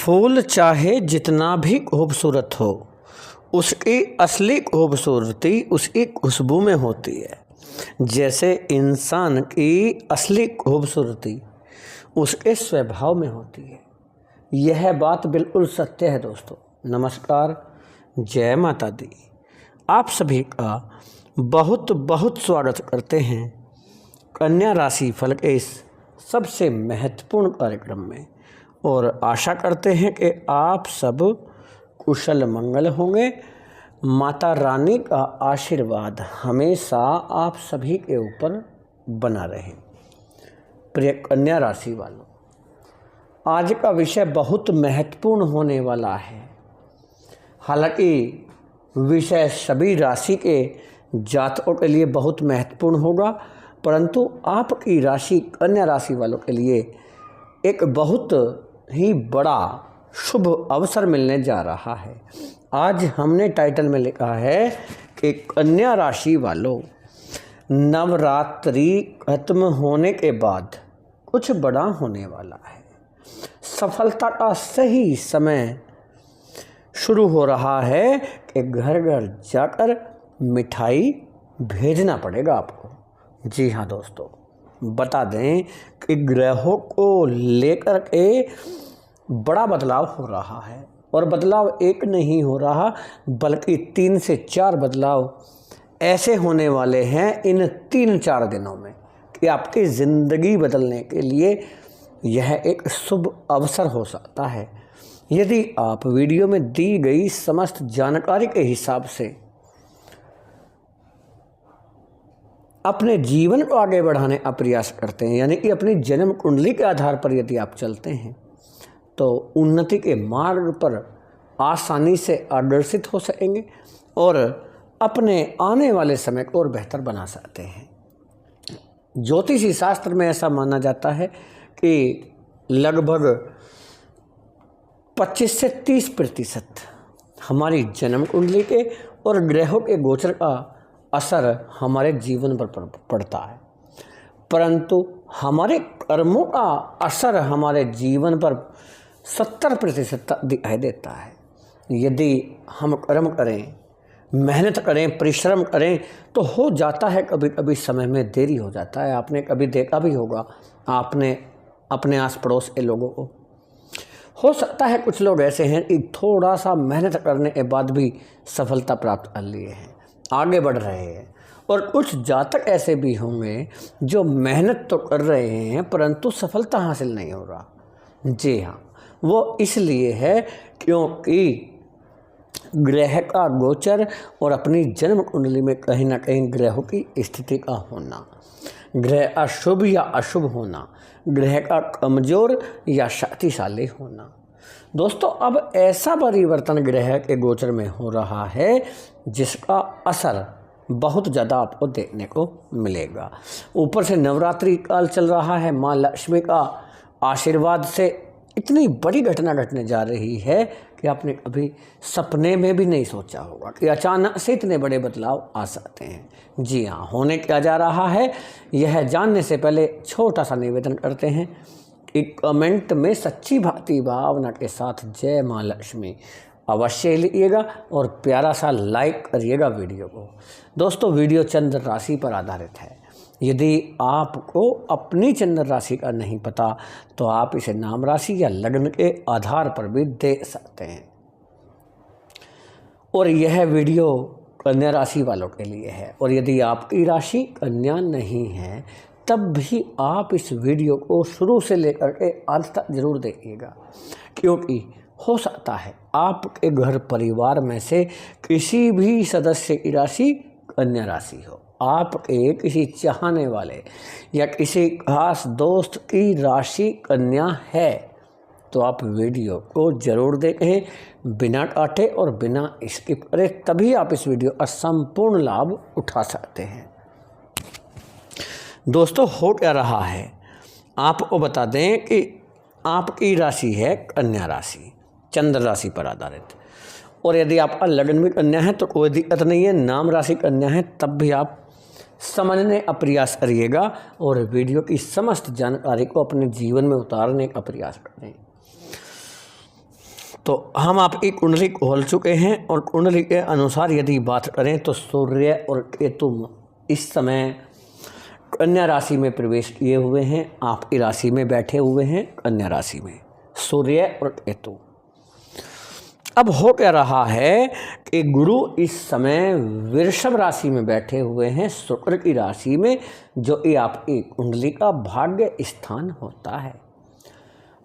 फूल चाहे जितना भी खूबसूरत हो, उसकी असली खूबसूरती उसकी खुशबू में होती है। जैसे इंसान की असली खूबसूरती उसके स्वभाव में होती है। यह बात बिल्कुल सत्य है दोस्तों। नमस्कार, जय माता दी। आप सभी का बहुत बहुत स्वागत करते हैं कन्या राशि फल के इस सबसे महत्वपूर्ण कार्यक्रम में, और आशा करते हैं कि आप सब कुशल मंगल होंगे। माता रानी का आशीर्वाद हमेशा आप सभी के ऊपर बना रहे। प्रिय कन्या राशि वालों, आज का विषय बहुत महत्वपूर्ण होने वाला है। हालांकि विषय सभी राशि के जातकों के लिए बहुत महत्वपूर्ण होगा, परंतु आपकी राशि कन्या राशि वालों के लिए एक बहुत ही बड़ा शुभ अवसर मिलने जा रहा है। आज हमने टाइटल में लिखा है कि कन्या राशि वालों, नवरात्रि खत्म होने के बाद कुछ बड़ा होने वाला है। सफलता का सही समय शुरू हो रहा है कि घर घर जाकर मिठाई भेजना पड़ेगा आपको। जी हाँ दोस्तों, बता दें कि ग्रहों को लेकर के बड़ा बदलाव हो रहा है, और बदलाव एक नहीं हो रहा बल्कि 3 से 4 बदलाव ऐसे होने वाले हैं इन 3-4 दिनों में कि आपकी ज़िंदगी बदलने के लिए यह एक शुभ अवसर हो सकता है। यदि आप वीडियो में दी गई समस्त जानकारी के हिसाब से अपने जीवन को आगे बढ़ाने का प्रयास करते हैं, यानी कि अपनी जन्म कुंडली के आधार पर यदि आप चलते हैं, तो उन्नति के मार्ग पर आसानी से आदर्शित हो सकेंगे और अपने आने वाले समय को और बेहतर बना सकते हैं। ज्योतिषी शास्त्र में ऐसा माना जाता है कि लगभग 25 से 30% हमारी जन्म कुंडली के और ग्रहों के गोचर का असर हमारे जीवन पर पड़ता है, परंतु हमारे कर्मों का असर हमारे जीवन पर 70% दिखाई देता है। यदि हम कर्म करें, मेहनत करें, परिश्रम करें, तो हो जाता है कभी कभी समय में देरी हो जाता है। आपने कभी देखा भी होगा, आपने अपने आस पड़ोस के लोगों को, हो सकता है कुछ लोग ऐसे हैं कि थोड़ा सा मेहनत करने के बाद भी सफलता प्राप्त कर लिए हैं, आगे बढ़ रहे हैं, और कुछ जातक ऐसे भी होंगे जो मेहनत तो कर रहे हैं परंतु सफलता हासिल नहीं हो रहा। जी हाँ, वो इसलिए है क्योंकि ग्रह का गोचर और अपनी जन्म कुंडली में कहीं ना कहीं ग्रहों की स्थिति का होना, ग्रह अशुभ या अशुभ होना, ग्रह का कमजोर या शक्तिशाली होना। दोस्तों, अब ऐसा परिवर्तन ग्रह के गोचर में हो रहा है जिसका असर बहुत ज़्यादा आपको देखने को मिलेगा। ऊपर से नवरात्रि काल चल रहा है, माँ लक्ष्मी का आशीर्वाद से इतनी बड़ी घटना घटने जा रही है कि आपने कभी सपने में भी नहीं सोचा होगा कि अचानक से इतने बड़े बदलाव आ सकते हैं। जी हाँ, होने क्या जा रहा है यह जानने से पहले छोटा सा निवेदन करते हैं कि कमेंट में सच्ची भक्ति भावना के साथ जय माँ लक्ष्मी अवश्य लिखिएगा और प्यारा सा लाइक करिएगा वीडियो को। दोस्तों, वीडियो चंद्र राशि पर आधारित है। यदि आपको अपनी चंद्र राशि का नहीं पता तो आप इसे नाम राशि या लग्न के आधार पर भी देख सकते हैं। और यह वीडियो कन्या राशि वालों के लिए है, और यदि आपकी राशि कन्या नहीं है तब भी आप इस वीडियो को शुरू से लेकर के अंत तक जरूर देखिएगा, क्योंकि हो सकता है आपके घर परिवार में से किसी भी सदस्य की राशि कन्या राशि हो। आपके किसी चाहने वाले या किसी खास दोस्त की राशि कन्या है तो आप वीडियो को जरूर देखें, बिना काटे और बिना स्किप करे, तभी आप इस वीडियो का संपूर्ण लाभ उठा सकते हैं। दोस्तों, हो क्या रहा है आपको बता दें कि आपकी राशि है कन्या राशि, चंद्र राशि पर आधारित, और यदि आपका लग्न भी कन्या है तो कोई दिक्कत नहीं है, नाम राशि कन्या है तब भी आप समझने का प्रयास करिएगा और वीडियो की समस्त जानकारी को अपने जीवन में उतारने का प्रयास करें। तो हम आपकी कुंडली खोल चुके हैं और कुंडली के अनुसार यदि बात करें तो सूर्य और केतु इस समय कन्या राशि में प्रवेश किए हुए हैं। आपकी राशि में बैठे हुए हैं कन्या राशि में सूर्य और केतु। अब हो क्या रहा है कि गुरु इस समय वृषभ राशि में बैठे हुए हैं शुक्र की राशि में, जो कि आपकी कुंडली का भाग्य स्थान होता है।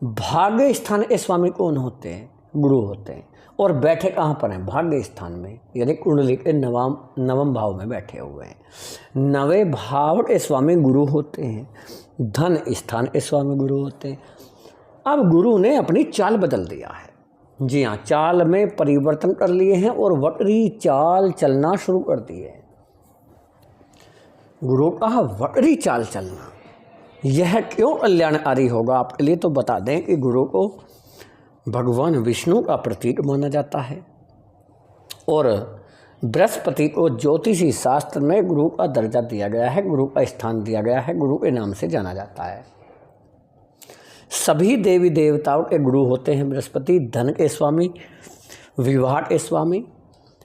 भाग्य स्थान के स्वामी कौन होते हैं? गुरु होते हैं। और बैठे कहाँ पर हैं? भाग्य स्थान में, यानी कुंडली के नवम भाव में बैठे हुए हैं। नवे भाव के स्वामी गुरु होते हैं। धन स्थान के स्वामी गुरु होते हैं। अब गुरु ने अपनी चाल बदल दिया है। जी हाँ, चाल में परिवर्तन कर लिए हैं और वक्री चाल चलना शुरू कर दिए हैं। गुरु का वक्री चाल चलना यह क्यों कल्याणकारी होगा आपके लिए? तो बता दें कि गुरु को भगवान विष्णु का प्रतीक माना जाता है और बृहस्पति को ज्योतिषी शास्त्र में गुरु का दर्जा दिया गया है, गुरु का स्थान दिया गया है, गुरु के नाम से जाना जाता है। सभी देवी देवताओं के गुरु होते हैं बृहस्पति। धन के स्वामी, विवाह के स्वामी,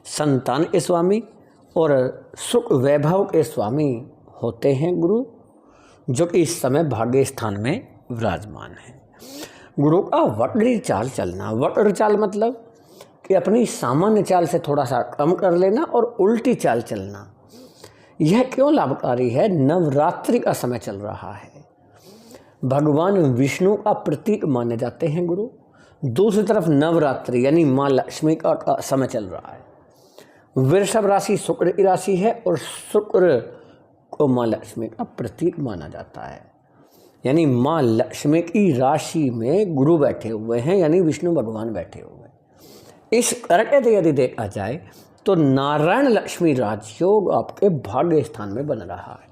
संतान के स्वामी और सुख वैभव के स्वामी होते हैं गुरु, जो कि इस समय भाग्य स्थान में विराजमान है। गुरु का वक्री चाल चलना, वक्र चाल मतलब कि अपनी सामान्य चाल से थोड़ा सा कम कर लेना और उल्टी चाल चलना। यह क्यों लाभकारी है? नवरात्रि का समय चल रहा है, भगवान विष्णु का प्रतीक माने जाते हैं गुरु। दूसरी तरफ नवरात्रि यानी माँ लक्ष्मी का समय चल रहा है। वृषभ राशि शुक्र की राशि है और शुक्र को माँ लक्ष्मी का प्रतीक माना जाता है, यानी माँ लक्ष्मी की राशि में गुरु बैठे हुए हैं, यानी विष्णु भगवान बैठे हुए हैं। इस करके से यदि देखा जाए तो नारायण लक्ष्मी राजयोग आपके भाग्य स्थान में बन रहा है।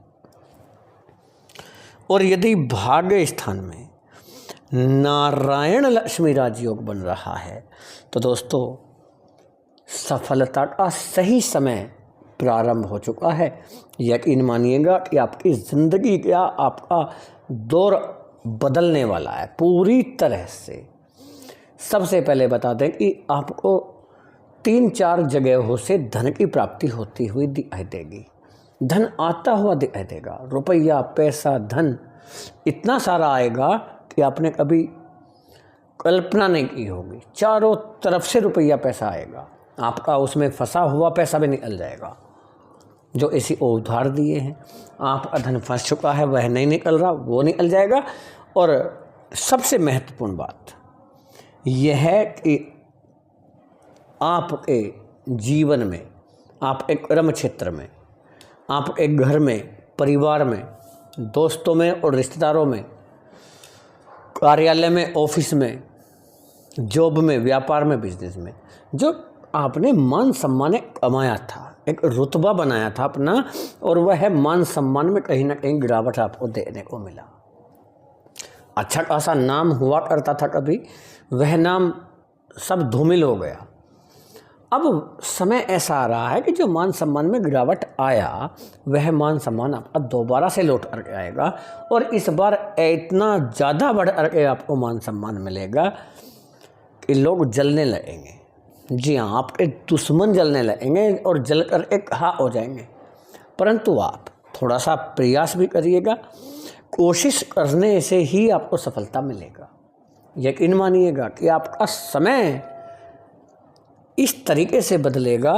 और यदि भाग्य स्थान में नारायण लक्ष्मी राजयोग बन रहा है तो दोस्तों सफलता का सही समय प्रारंभ हो चुका है। यकीन मानिएगा कि आपकी ज़िंदगी का आपका दौर बदलने वाला है पूरी तरह से। सबसे पहले बता दें कि आपको 3-4 जगहों से धन की प्राप्ति होती हुई दिखाई देगी। धन आता हुआ दिखाई देगा। रुपया, पैसा, धन इतना सारा आएगा कि आपने कभी कल्पना नहीं की होगी। चारों तरफ से रुपया पैसा आएगा, आपका उसमें फंसा हुआ पैसा भी निकल जाएगा जो ऐसी उधार दिए हैं। आपका धन फंस चुका है, वह नहीं निकल रहा, वो निकल जाएगा। और सबसे महत्वपूर्ण बात यह है कि आपके जीवन में, आपके कर्म क्षेत्र में, आपके घर में, परिवार में, दोस्तों में और रिश्तेदारों में, कार्यालय में, ऑफिस में, जॉब में, व्यापार में, बिजनेस में, जो आपने मान सम्मान कमाया था, एक रुतबा बनाया था अपना, और वह मान सम्मान में कहीं ना कहीं गिरावट आपको देखने को मिला। अच्छा खासा नाम हुआ करता था कभी, वह नाम सब धूमिल हो गया। अब समय ऐसा आ रहा है कि जो मान सम्मान में गिरावट आया वह मान सम्मान आपका दोबारा से लौट कर आएगा, और इस बार इतना ज़्यादा बढ़ कर आपको मान सम्मान मिलेगा कि लोग जलने लगेंगे। जी हाँ, आपके दुश्मन जलने लगेंगे और जलकर एक हा हो जाएंगे। परंतु आप थोड़ा सा प्रयास भी करिएगा, कोशिश करने से ही आपको सफलता मिलेगा। यकीन मानिएगा कि आपका समय इस तरीके से बदलेगा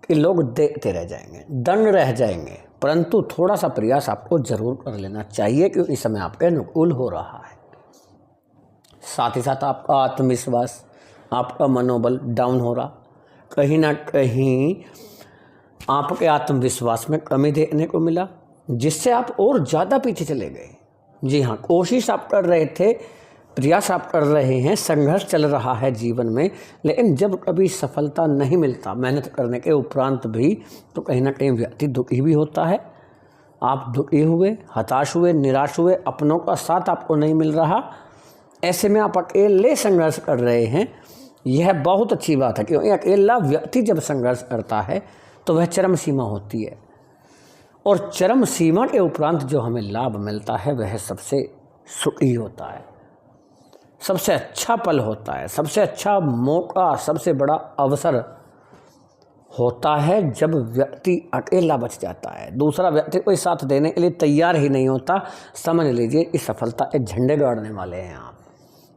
कि लोग देखते रह जाएंगे, दंग रह जाएंगे। परंतु थोड़ा सा प्रयास आपको ज़रूर कर लेना चाहिए क्योंकि इस समय आपके अनुकूल हो रहा है। साथ ही साथ आपका आत्मविश्वास, आपका मनोबल डाउन हो रहा, कहीं ना कहीं आपके आत्मविश्वास में कमी देखने को मिला, जिससे आप और ज़्यादा पीछे चले गए। जी हाँ, कोशिश आप कर रहे थे, प्रयास आप कर रहे हैं, संघर्ष चल रहा है जीवन में, लेकिन जब कभी सफलता नहीं मिलता मेहनत करने के उपरांत भी, तो कहीं ना कहीं व्यक्ति दुखी भी होता है। आप दुखी हुए, हताश हुए, निराश हुए, अपनों का साथ आपको नहीं मिल रहा, ऐसे में आप अकेले संघर्ष कर रहे हैं। यह बहुत अच्छी बात है क्योंकि अकेला व्यक्ति जब संघर्ष करता है तो वह चरम सीमा होती है, और चरम सीमा के उपरांत जो हमें लाभ मिलता है वह सबसे सुखी होता है। सबसे अच्छा पल होता है, सबसे अच्छा मौका, सबसे बड़ा अवसर होता है जब व्यक्ति अकेला बच जाता है, दूसरा व्यक्ति कोई साथ देने के लिए तैयार ही नहीं होता। समझ लीजिए इस सफलता के झंडे गाड़ने वाले हैं आप,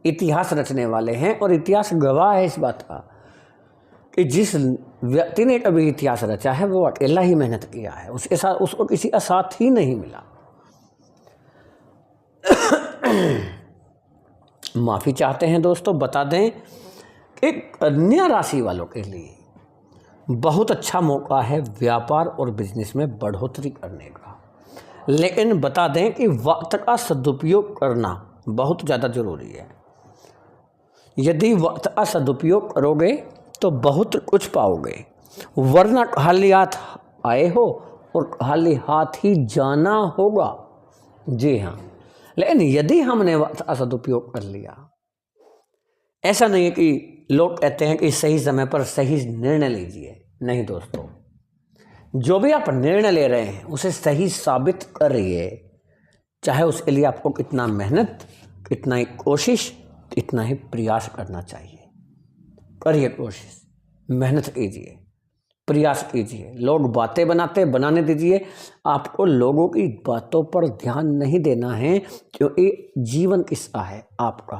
इतिहास रचने वाले हैं। और इतिहास गवाह है इस बात का कि जिस व्यक्ति ने कभी इतिहास रचा है वो अकेला ही मेहनत किया है, उसके साथ उसको किसी का साथ ही नहीं मिला। माफ़ी चाहते हैं दोस्तों। बता दें कि कन्या राशि वालों के लिए बहुत अच्छा मौका है व्यापार और बिजनेस में बढ़ोतरी करने का, लेकिन बता दें कि वक्त का सदुपयोग करना बहुत ज़्यादा ज़रूरी है। यदि वक्त का सदुपयोग करोगे तो बहुत कुछ पाओगे, वरना खाली हाथ आए हो और खाली हाथ ही जाना होगा। जी हाँ, लेकिन यदि हमने वक्त का सदुपयोग कर लिया, ऐसा नहीं है कि लोग कहते हैं कि सही समय पर सही निर्णय लीजिए। नहीं दोस्तों, जो भी आप निर्णय ले रहे हैं उसे सही साबित करिए, चाहे उसके लिए आपको कितना मेहनत, कितना ही कोशिश, इतना ही प्रयास करना चाहिए। करिए कोशिश, मेहनत कीजिए, प्रयास कीजिए। लोग बातें बनाने दीजिए, आपको लोगों की बातों पर ध्यान नहीं देना है, क्योंकि जीवन किसका है? आपका।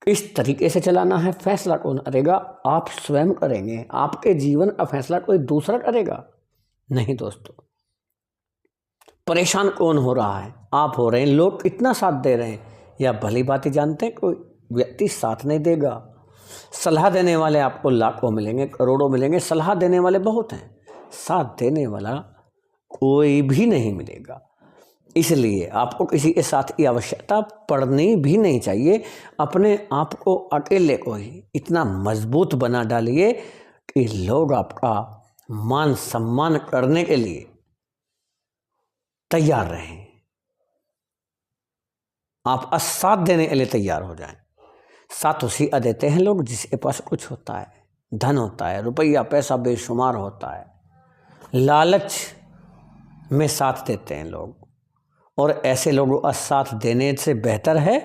किस तरीके से चलाना है फैसला कौन करेगा? आप स्वयं करेंगे। आपके जीवन का फैसला कोई दूसरा करेगा? नहीं दोस्तों। परेशान कौन हो रहा है? आप हो रहे हैं। लोग कितना साथ दे रहे हैं या भली बात ही जानते हैं कोई व्यक्ति साथ नहीं देगा। सलाह देने वाले आपको लाखों मिलेंगे, करोड़ों मिलेंगे, सलाह देने वाले बहुत हैं, साथ देने वाला कोई भी नहीं मिलेगा। इसलिए आपको किसी के साथ की आवश्यकता पड़नी भी नहीं चाहिए। अपने आप को अकेले को ही इतना मजबूत बना डालिए कि लोग आपका मान सम्मान करने के लिए तैयार रहें, आप साथ देने के लिए तैयार हो जाएं। साथ उसी का देते हैं लोग जिसके पास कुछ होता है, धन होता है, रुपया पैसा बेशुमार होता है। लालच में साथ देते हैं लोग, और ऐसे लोगों का साथ देने से बेहतर है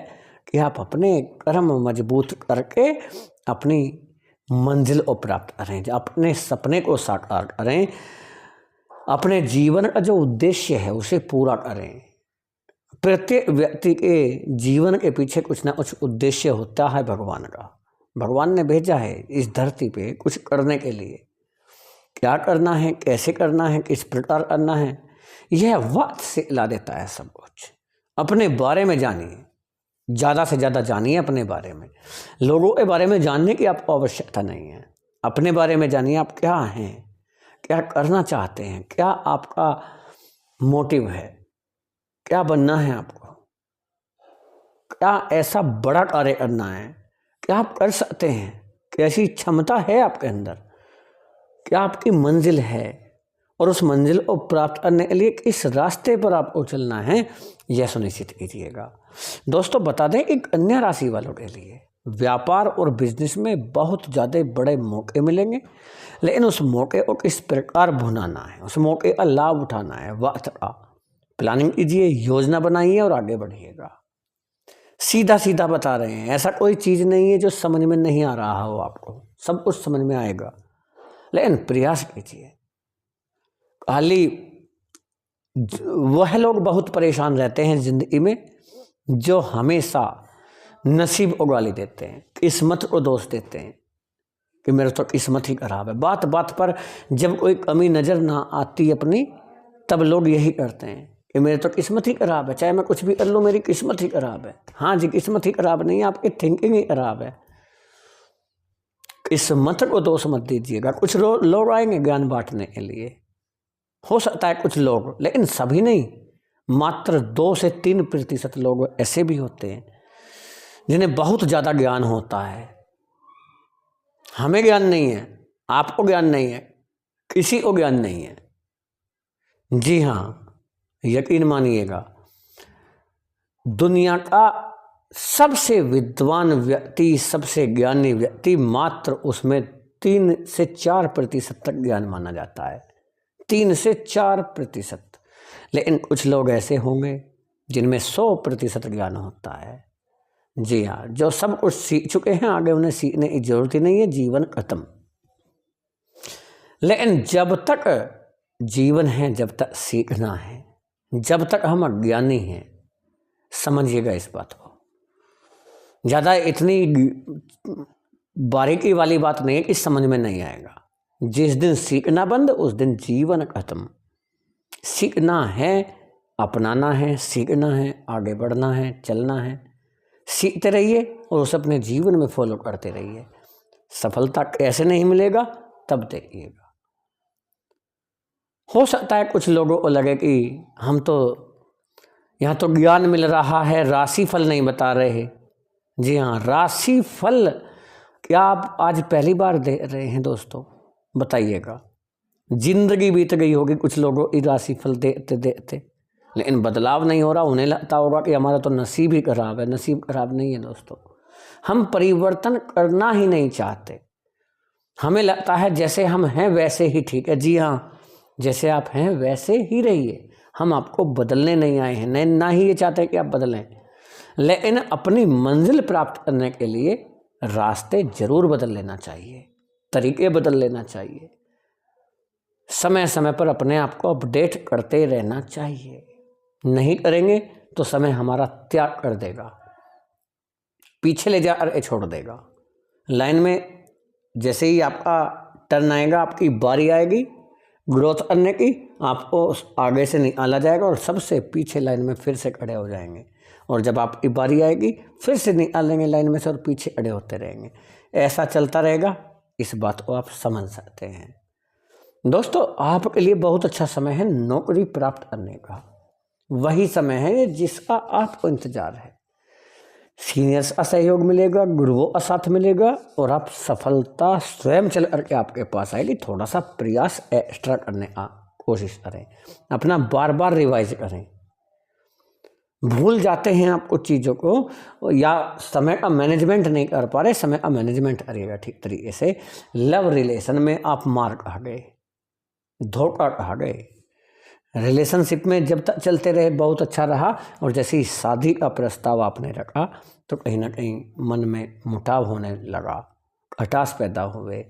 कि आप अपने कर्म मजबूत करके अपनी मंजिल को प्राप्त करें, अपने सपने को साकार करें, अपने जीवन का जो उद्देश्य है उसे पूरा करें। प्रत्येक व्यक्ति के जीवन के पीछे कुछ ना कुछ उद्देश्य होता है भगवान का। भगवान ने भेजा है इस धरती पे कुछ करने के लिए। क्या करना है, कैसे करना है, किस प्रकार करना है, यह वक्त से ला देता है सब कुछ। अपने बारे में जानिए, ज़्यादा से ज़्यादा जानिए अपने बारे में। लोगों के बारे में जानने की आपको आवश्यकता नहीं है। अपने बारे में जानिए, आप क्या हैं, क्या करना चाहते हैं, क्या आपका मोटिव है, क्या बनना है आपको, क्या ऐसा बड़ा कार्य करना है, क्या आप कर सकते हैं, कैसी क्षमता है आपके अंदर, क्या आपकी मंजिल है, और उस मंजिल को प्राप्त करने के लिए किस रास्ते पर आपको चलना है, यह सुनिश्चित कीजिएगा। दोस्तों बता दें कि कन्या राशि वालों के लिए व्यापार और बिजनेस में बहुत ज़्यादा बड़े मौके मिलेंगे, लेकिन उस मौके को किस प्रकार भुनाना है, उस मौके का लाभ उठाना है, वक्त का प्लानिंग कीजिए, योजना बनाइए और आगे बढ़िएगा। सीधा सीधा बता रहे हैं, ऐसा कोई चीज़ नहीं है जो समझ में नहीं आ रहा हो, आपको सब कुछ समझ में आएगा, लेकिन प्रयास कीजिए। खाली वह लोग बहुत परेशान रहते हैं ज़िंदगी में जो हमेशा नसीब को गाली देते हैं, किस्मत को दोष देते हैं कि मेरा तो किस्मत ही खराब है। बात बात पर जब कोई कमी नज़र ना आती अपनी, तब लोग यही करते हैं कि मेरे तो किस्मत ही खराब है, चाहे मैं कुछ भी कर लूँ मेरी किस्मत ही खराब है। हाँ जी, किस्मत ही खराब नहीं है, आपकी थिंकिंग ही खराब है। किस्मत को दोष मत दीजिएगा। कुछ लोग आएंगे ज्ञान बांटने के लिए, हो सकता है कुछ लोग, लेकिन सभी नहीं, मात्र 2 से 3% लोग ऐसे भी होते हैं जिन्हें बहुत ज़्यादा ज्ञान होता है। हमें ज्ञान नहीं है, आपको ज्ञान नहीं है, किसी को ज्ञान नहीं है। जी हाँ, यकीन मानिएगा, दुनिया का सबसे विद्वान व्यक्ति, सबसे ज्ञानी व्यक्ति, मात्र उसमें 3 से 4% तक ज्ञान माना जाता है, 3 से 4%। लेकिन कुछ लोग ऐसे होंगे जिनमें 100% ज्ञान होता है। जी हाँ, जो सब कुछ सीख चुके हैं आगे उन्हें सीखने की जरूरत ही नहीं है, जीवन खत्म। लेकिन जब तक जीवन है, जब तक सीखना है, जब तक हम अज्ञानी हैं, समझिएगा इस बात को। ज़्यादा इतनी बारीकी वाली बात नहीं है कि समझ में नहीं आएगा। जिस दिन सीखना बंद उस दिन जीवन खत्म। सीखना है, अपनाना है, सीखना है, आगे बढ़ना है, चलना है। सीखते रहिए और उसे अपने जीवन में फॉलो करते रहिए। सफलता कैसे नहीं मिलेगा तब देखिएगा। हो सकता है कुछ लोगों को लगे कि हम तो यहाँ तो ज्ञान मिल रहा है, राशि फल नहीं बता रहे। जी हाँ, राशि फल क्या आप आज पहली बार दे रहे हैं दोस्तों? बताइएगा। जिंदगी बीत गई होगी कुछ लोगों की राशि फल देते देते, लेकिन बदलाव नहीं हो रहा। उन्हें लगता होगा कि हमारा तो नसीब ही खराब है। नसीब खराब नहीं है दोस्तों, हम परिवर्तन करना ही नहीं चाहते। हमें लगता है जैसे हम हैं वैसे ही ठीक है। जी हाँ, जैसे आप हैं वैसे ही रहिए। हम आपको बदलने नहीं आए हैं, ना ही ये चाहते हैं कि आप बदलें, लेकिन अपनी मंजिल प्राप्त करने के लिए रास्ते जरूर बदल लेना चाहिए, तरीके बदल लेना चाहिए। समय समय पर अपने आप को अपडेट करते रहना चाहिए। नहीं करेंगे तो समय हमारा त्याग कर देगा, पीछे ले जाकर छोड़ देगा। लाइन में जैसे ही आपका टर्न आएगा, आपकी बारी आएगी ग्रोथ करने की, आपको आगे से निकाला जाएगा और सबसे पीछे लाइन में फिर से खड़े हो जाएंगे। और जब आपकी बारी आएगी फिर से निकालेंगे लाइन में से और पीछे खड़े होते रहेंगे। ऐसा चलता रहेगा। इस बात को आप समझ सकते हैं दोस्तों। आपके लिए बहुत अच्छा समय है नौकरी प्राप्त करने का। वही समय है जिसका आपको इंतजार है। सीनियर्स का सहयोग मिलेगा, गुरुओं का साथ मिलेगा और आप सफलता स्वयं चल करके आपके पास आएगी। थोड़ा सा प्रयास एक्स्ट्रा करने का कोशिश करें, अपना बार बार रिवाइज करें। भूल जाते हैं आप कुछ चीज़ों को, या समय का मैनेजमेंट नहीं कर पा रहे, समय का मैनेजमेंट करिएगा ठीक तरीके से। लव रिलेशन में आप मार खा गए, धोखा खा गए। रिलेशनशिप में जब तक चलते रहे बहुत अच्छा रहा, और जैसे ही शादी का प्रस्ताव आपने रखा तो कहीं ना कहीं मन में मुटाव होने लगा, खटास पैदा हुए,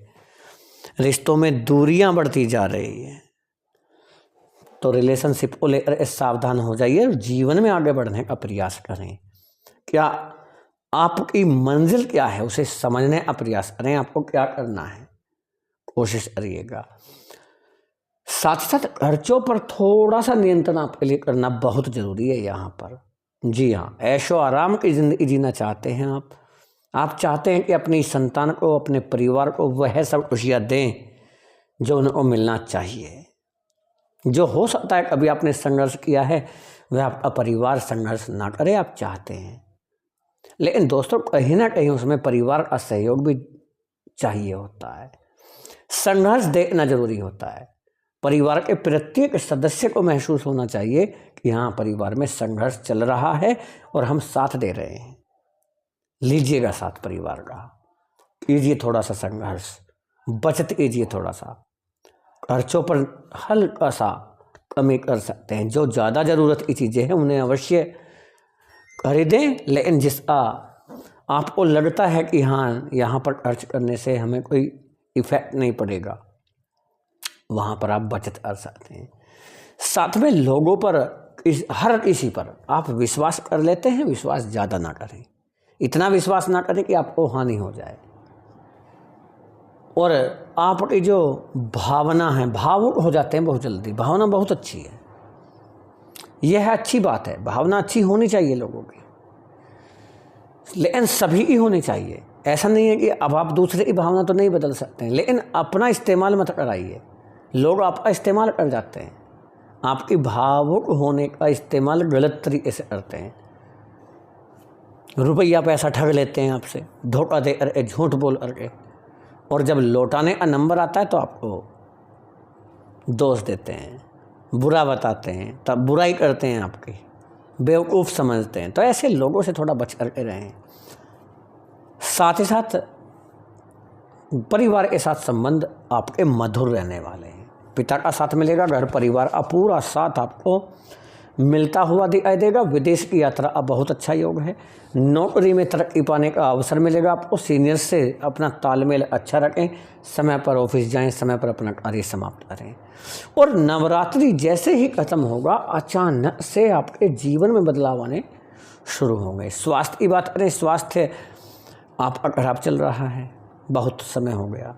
रिश्तों में दूरियां बढ़ती जा रही हैं। तो रिलेशनशिप को लेकर सावधान हो जाइए और जीवन में आगे बढ़ने का प्रयास करें। क्या आपकी मंजिल क्या है उसे समझने का प्रयास करें, आपको क्या करना है कोशिश करिएगा। साथ साथ खर्चों पर थोड़ा सा नियंत्रण आपके लिए करना बहुत ज़रूरी है यहाँ पर। जी हाँ, ऐशो आराम की ज़िंदगी जीना चाहते हैं आप चाहते हैं कि अपनी संतान को, अपने परिवार को वह सब खुशियाँ दें जो उनको मिलना चाहिए। जो हो सकता है कभी आपने संघर्ष किया है वह आपका परिवार संघर्ष ना करे, आप चाहते हैं। लेकिन दोस्तों कहीं ना कहीं उसमें परिवार का सहयोग भी चाहिए होता है। संघर्ष देखना जरूरी होता है। परिवार के प्रत्येक सदस्य को महसूस होना चाहिए कि हाँ, परिवार में संघर्ष चल रहा है और हम साथ दे रहे हैं। लीजिएगा साथ परिवार का, कीजिए थोड़ा सा संघर्ष, बचत कीजिए थोड़ा सा, खर्चों पर हल्का सा कमी कर सकते हैं। जो ज़्यादा ज़रूरत की चीज़ें हैं उन्हें अवश्य खरीदें, लेकिन जिसका आपको लगता है कि हाँ यहाँ पर खर्च करने से हमें कोई इफेक्ट नहीं पड़ेगा, वहाँ पर आप बचत कर सकते हैं। साथ में लोगों पर, हर किसी पर आप विश्वास कर लेते हैं, विश्वास ज़्यादा ना करें। इतना विश्वास ना करें कि आपको हानि हो जाए। और आपकी जो भावना है, भावुक हो जाते हैं बहुत जल्दी। भावना बहुत अच्छी है, यह अच्छी बात है। भावना अच्छी होनी चाहिए लोगों की, लेकिन सभी की होनी चाहिए। ऐसा नहीं है कि अब आप दूसरे की भावना तो नहीं बदल सकते हैं, लेकिन अपना इस्तेमाल मत कराइए। लोग आपका इस्तेमाल कर जाते हैं, आपकी भावुक होने का इस्तेमाल गलत तरीके से करते हैं। रुपया पैसा ठग लेते हैं आपसे, धोखा दे करके, झूठ बोल करके, और जब लौटाने का नंबर आता है तो आपको दोष देते हैं, बुरा बताते हैं, तब बुराई करते हैं, आपकी बेवकूफ़ समझते हैं। तो ऐसे लोगों से थोड़ा बच करके रहें। साथ ही साथ परिवार के साथ संबंध आपके मधुर रहने वाले हैं। पिता का साथ मिलेगा, घर परिवार का पूरा साथ आपको मिलता हुआ दिखाई देगा। विदेश की यात्रा अब बहुत अच्छा योग है। नौकरी में तरक्की पाने का अवसर मिलेगा आपको। सीनियर से अपना तालमेल अच्छा रखें, समय पर ऑफिस जाएं, समय पर अपना कार्य समाप्त करें। और नवरात्रि जैसे ही खत्म होगा अचानक से आपके जीवन में बदलाव आने शुरू होंगे। स्वास्थ्य की बात करें, स्वास्थ्य आपका खराब चल रहा है, बहुत समय हो गया,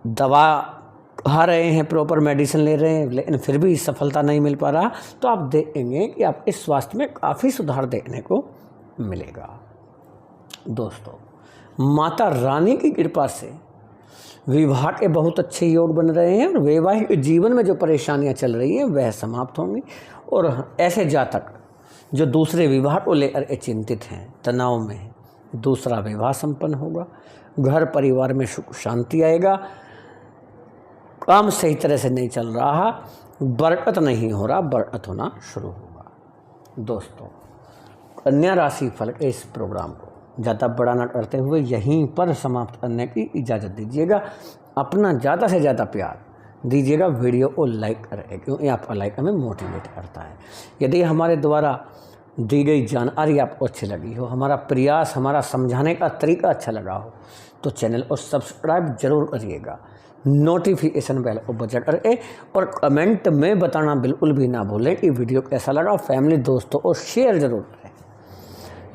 दवा खा रहे हैं, प्रॉपर मेडिसिन ले रहे हैं, लेकिन फिर भी सफलता नहीं मिल पा रहा, तो आप देखेंगे कि आपके स्वास्थ्य में काफ़ी सुधार देखने को मिलेगा। दोस्तों, माता रानी की कृपा से विवाह के बहुत अच्छे योग बन रहे हैं और वैवाहिक जीवन में जो परेशानियां चल रही हैं वह समाप्त होंगी। और ऐसे जातक जो दूसरे विवाह को लेकर चिंतित हैं, तनाव में हैं, दूसरा विवाह संपन्न होगा। घर परिवार में सुख शांति आएगा। काम सही तरह से नहीं चल रहा, बरकत नहीं हो रहा, बरकत होना शुरू होगा। दोस्तों, कन्या राशि फल के इस प्रोग्राम को ज़्यादा बड़ा न करते हुए यहीं पर समाप्त करने की इजाज़त दीजिएगा। अपना ज़्यादा से ज़्यादा प्यार दीजिएगा, वीडियो को लाइक करें, क्योंकि आपका लाइक हमें मोटिवेट करता है। यदि हमारे द्वारा दी गई जानकारी आपको अच्छी लगी हो, हमारा प्रयास, हमारा समझाने का तरीका अच्छा लगा हो, तो चैनल को सब्सक्राइब जरूर करिएगा, नोटिफिकेशन बेल को बजा करके, और कमेंट में बताना बिल्कुल भी ना भूलें कि वीडियो कैसा लगा। फैमिली दोस्तों को शेयर जरूर करें,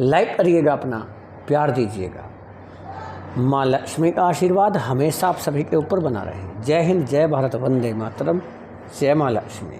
लाइक करिएगा, अपना प्यार दीजिएगा। माँ लक्ष्मी का आशीर्वाद हमेशा आप सभी के ऊपर बना रहे। जय हिंद, जय भारत, वंदे मातरम, जय माँ लक्ष्मी।